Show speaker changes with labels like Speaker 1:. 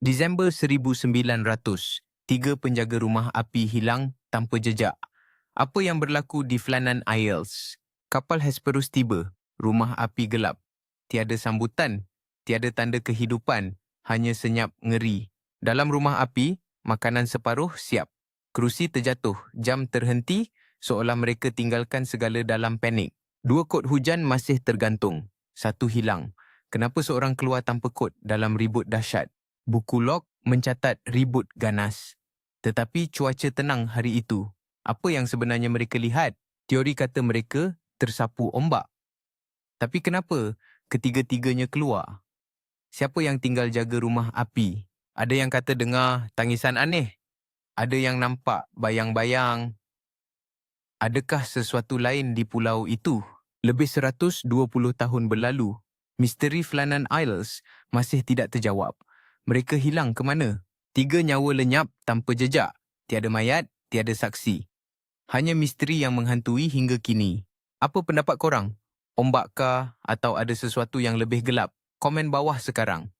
Speaker 1: Disember 1900, 3 penjaga rumah api hilang tanpa jejak. Apa yang berlaku di Flannan Isles? Kapal Hesperus tiba, rumah api gelap. Tiada sambutan, tiada tanda kehidupan, hanya senyap ngeri. Dalam rumah api, makanan separuh siap. Kerusi terjatuh, jam terhenti, seolah mereka tinggalkan segala dalam panik. 2 kot hujan masih tergantung. 1 hilang. Kenapa seorang keluar tanpa kot dalam ribut dahsyat? Buku log mencatat ribut ganas. Tetapi cuaca tenang hari itu. Apa yang sebenarnya mereka lihat? Teori kata mereka tersapu ombak. Tapi kenapa ketiga-tiganya keluar? Siapa yang tinggal jaga rumah api? Ada yang kata dengar tangisan aneh. Ada yang nampak bayang-bayang. Adakah sesuatu lain di pulau itu? Lebih 120 tahun berlalu, misteri Flannan Isles masih tidak terjawab. Mereka hilang ke mana? 3 nyawa lenyap tanpa jejak. Tiada mayat, tiada saksi. Hanya misteri yang menghantui hingga kini. Apa pendapat korang? Ombakkah atau ada sesuatu yang lebih gelap? Komen bawah sekarang.